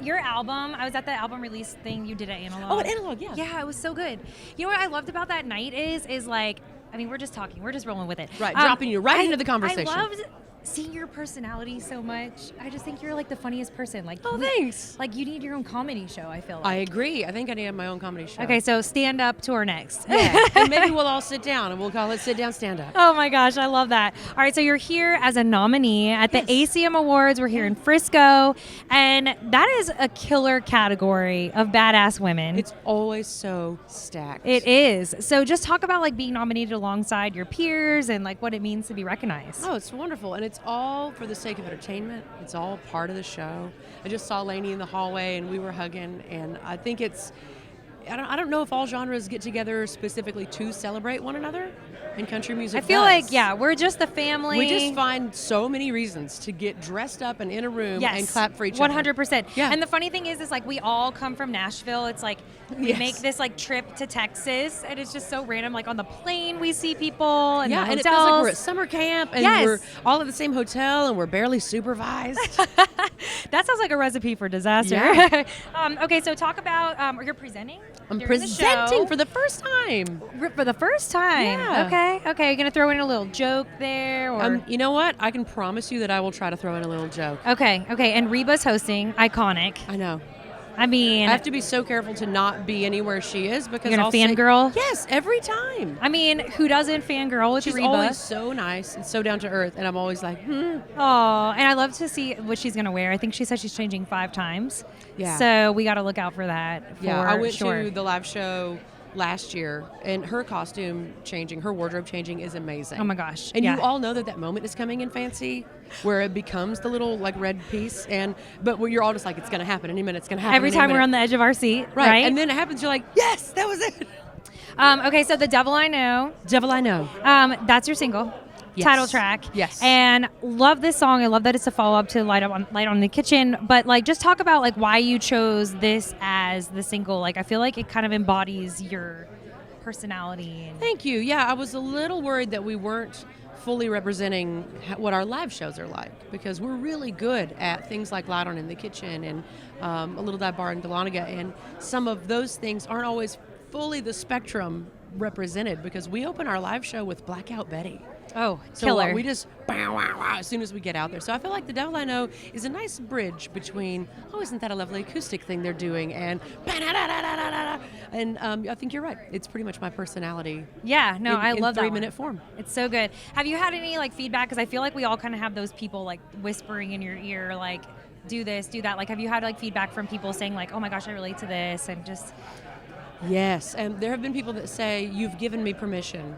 your album, I was at the album release thing you did at Analog. Oh, at Analog, yeah. Yeah, it was so good. You know what I loved about that night is like, I mean, we're just talking. We're just rolling with it. Right, dropping you right into the conversation. I loved seeing your personality so much. I just think you're like the funniest person. Like, thanks. Like you need your own comedy show, I feel like. I agree. I think I need to have my own comedy show. Okay, so stand up tour next. Yeah, and maybe we'll all sit down and we'll call it Sit Down, Stand Up. Oh my gosh, I love that. All right, so you're here as a nominee at the ACM Awards. We're here in Frisco, and that is a killer category of badass women. It's always so stacked. It is. So just talk about like being nominated alongside your peers and like what it means to be recognized. Oh, it's wonderful. And it's all for the sake of entertainment. It's all part of the show. I just saw Lainey in the hallway and we were hugging, and I think it's, I don't know if all genres get together specifically to celebrate one another, and country music I feel does. like, yeah, we're just a family. We just find so many reasons to get dressed up and in a room and clap for each other. 100%. Yeah. And the funny thing is like we all come from Nashville. It's like we make this like trip to Texas, and it's just so random. Like on the plane we see people and the and hotels. it feels like we're at summer camp and we're all at the same hotel and we're barely supervised. That sounds like a recipe for disaster. Yeah. Okay, so talk about, you're presenting? I'm during the presenting show. for the first time. For the first time? Yeah. Okay. You're going to throw in a little joke there? Or? You know what? I can promise you that I will try to throw in a little joke. Okay. And Reba's hosting, iconic. I know. I mean, I have to be so careful to not be anywhere she is because you're gonna I'll fangirl? Yes, every time. I mean, who doesn't fangirl with She's Reba? always so nice and so down to earth, and I'm always like, Oh, and I love to see what she's going to wear. I think she said she's changing 5 times. Yeah. So we got to look out for that. I went sure. to the live show last year, and her costume changing, her wardrobe changing is amazing. Oh my gosh. And yeah. you all know that moment is coming in Fancy, where it becomes the little like red piece, but where you're all just like, it's gonna happen any minute, it's gonna happen Every any time minute. we're on the edge of our seat, right? And then it happens, you're like, yes, that was it. Okay, so The Devil I Know. Devil I Know. That's your single. Yes. Title track. Yes. And love this song. I love that it's a follow-up to Light on the Kitchen. But like, just talk about like why you chose this as the single. Like, I feel like it kind of embodies your personality. Thank you. Yeah, I was a little worried that we weren't fully representing what our live shows are like, because we're really good at things like Light On in the Kitchen and a Little Dive Bar in Dahlonega, and some of those things aren't always fully the spectrum represented, because we open our live show with Blackout Betty. Oh, So killer. we just bow, wow, wow, as soon as we get out there. So I feel like The Devil I Know is a nice bridge between, oh, isn't that a lovely acoustic thing they're doing, and and I think you're right. It's pretty much my personality. Yeah, no, I love that 3-minute form. It's so good. Have you had any like feedback? Because I feel like we all kind of have those people like whispering in your ear, like, do this, do that. Like, have you had like feedback from people saying like, oh my gosh, I relate to this, and just... Yes, and there have been people that say, you've given me permission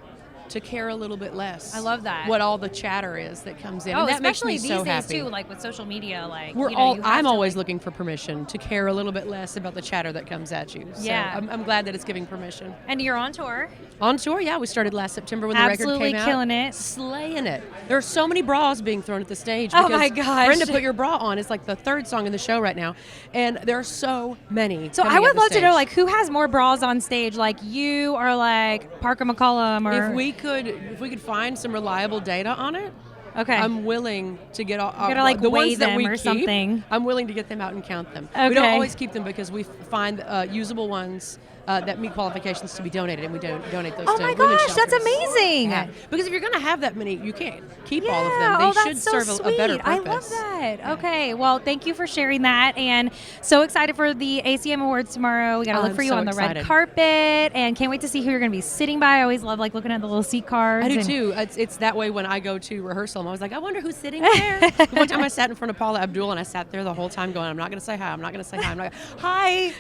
to care a little bit less. I love that. What all the chatter is that comes in. Oh, and that makes especially me these so days happy. too, like with social media, like I'm always looking for permission to care a little bit less about the chatter that comes at you. So Yeah. I'm glad that it's giving permission. And you're on tour. On tour, yeah, we started last September when the record Absolutely came out. killing it. Slaying it. There are so many bras being thrown at the stage. Oh because my gosh. Brenda Put Your Bra On is like the 3rd song in the show right now, and there are so many. So coming I would at the love to know, stage. like, who has more bras on stage, like you or like Parker McCollum, or If we could find some reliable data on it, okay, I'm willing to get all gotta, like, the weigh ones that them we or keep, something. I'm willing to get them out and count them. We don't Okay. always keep them because we find usable ones that meet qualifications to be donated, and we don't donate those Oh to my women's gosh, that's shelters. amazing. Yeah. Because if you're going to have that many, you can't keep all of Yeah, them. They oh, should that's so serve a better sweet. purpose. I love that. Okay, well, thank you for sharing that, and so excited for the ACM Awards tomorrow. We got to look I'm for you so on the red excited. carpet, and can't wait to see who you're going to be sitting by. I always love like looking at the little seat cards. I do and- too. It's that way when I go to rehearsal. I'm always like, I wonder who's sitting there. One time I sat in front of Paula Abdul, and I sat there the whole time going, I'm not going to say hi. I'm not going to say hi. I'm not. Hi.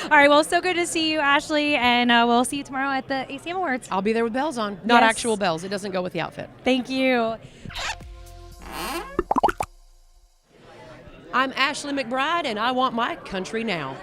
All right, well, so good to see you, Ashley, and we'll see you tomorrow at the ACM Awards. I'll be there with bells on, not Yes. actual bells. It doesn't go with the outfit. Thank you. I'm Ashley McBryde, and I want my country now.